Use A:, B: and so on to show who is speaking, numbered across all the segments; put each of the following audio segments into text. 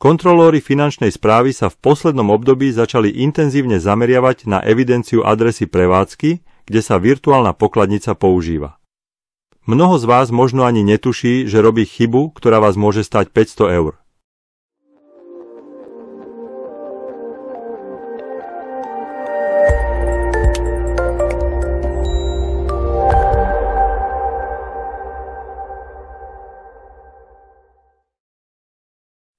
A: Kontrolóri finančnej správy sa v poslednom období začali intenzívne zameriavať na evidenciu adresy prevádzky, kde sa virtuálna pokladnica používa. Mnoho z vás možno ani netuší, že robí chybu, ktorá vás môže stáť 500 eur.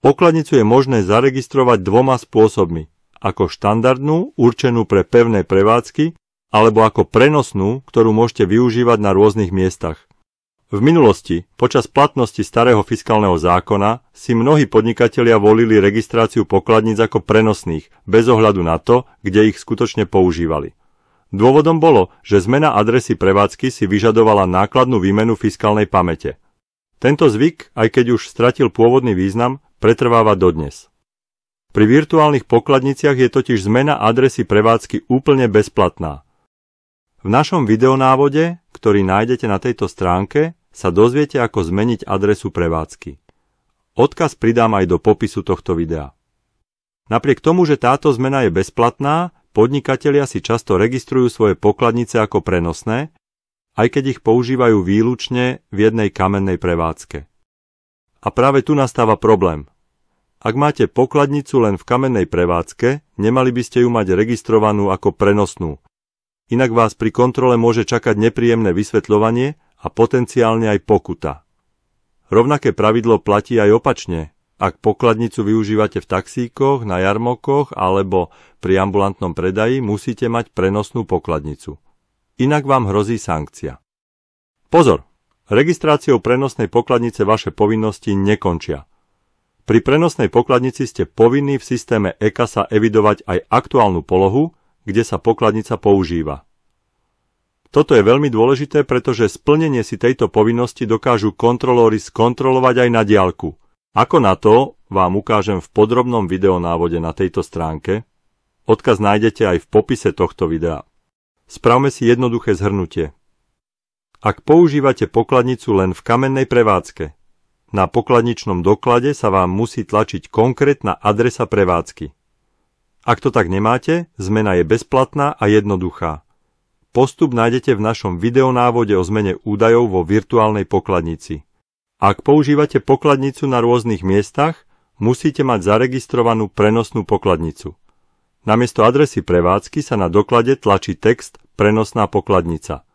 A: Pokladnicu je možné zaregistrovať dvoma spôsobmi, ako štandardnú, určenú pre pevné prevádzky, alebo ako prenosnú, ktorú môžete využívať na rôznych miestach. V minulosti, počas platnosti starého fiskálneho zákona, si mnohí podnikatelia volili registráciu pokladníc ako prenosných, bez ohľadu na to, kde ich skutočne používali. Dôvodom bolo, že zmena adresy prevádzky si vyžadovala nákladnú výmenu fiskálnej pamäte. Tento zvyk, aj keď už stratil pôvodný význam, pretrváva dodnes. Pri virtuálnych pokladniciach je totiž zmena adresy prevádzky úplne bezplatná. V našom videonávode, ktorý nájdete na tejto stránke, sa dozviete, ako zmeniť adresu prevádzky. Odkaz pridám aj do popisu tohto videa. Napriek tomu, že táto zmena je bezplatná, podnikatelia si často registrujú svoje pokladnice ako prenosné, aj keď ich používajú výlučne v jednej kamennej prevádzke. A práve tu nastáva problém. Ak máte pokladnicu len v kamennej prevádzke, nemali by ste ju mať registrovanú ako prenosnú. Inak vás pri kontrole môže čakať nepríjemné vysvetľovanie a potenciálne aj pokuta. Rovnaké pravidlo platí aj opačne. Ak pokladnicu využívate v taxíkoch, na jarmokoch alebo pri ambulantnom predaji, musíte mať prenosnú pokladnicu. Inak vám hrozí sankcia. Pozor! Registráciou prenosnej pokladnice vaše povinnosti nekončia. Pri prenosnej pokladnici ste povinní v systéme e-kasa evidovať aj aktuálnu polohu, kde sa pokladnica používa. Toto je veľmi dôležité, pretože splnenie si tejto povinnosti dokážu kontrolóri skontrolovať aj na diaľku. Ako na to vám ukážem v podrobnom videonávode na tejto stránke. Odkaz nájdete aj v popise tohto videa. Spravme si jednoduché zhrnutie. Ak používate pokladnicu len v kamennej prevádzke, na pokladničnom doklade sa vám musí tlačiť konkrétna adresa prevádzky. Ak to tak nemáte, zmena je bezplatná a jednoduchá. Postup nájdete v našom videonávode o zmene údajov vo virtuálnej pokladnici. Ak používate pokladnicu na rôznych miestach, musíte mať zaregistrovanú prenosnú pokladnicu. Namiesto adresy prevádzky sa na doklade tlačí text prenosná pokladnica.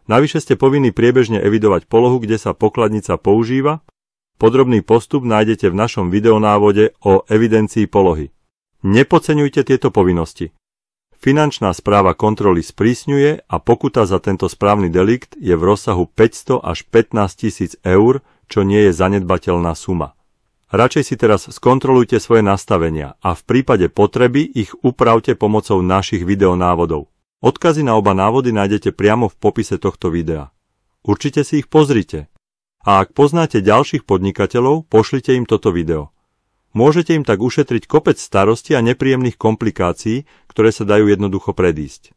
A: Navyše ste povinní priebežne evidovať polohu, kde sa pokladnica používa. Podrobný postup nájdete v našom videonávode o evidencii polohy. Nepodceňujte tieto povinnosti. Finančná správa kontroly sprísňuje a pokuta za tento správny delikt je v rozsahu 500 až 15 000 eur, čo nie je zanedbateľná suma. Radšej si teraz skontrolujte svoje nastavenia a v prípade potreby ich upravte pomocou našich videonávodov. Odkazy na oba návody nájdete priamo v popise tohto videa. Určite si ich pozrite. A ak poznáte ďalších podnikateľov, pošlite im toto video. Môžete im tak ušetriť kopec starostí a nepríjemných komplikácií, ktoré sa dajú jednoducho predísť.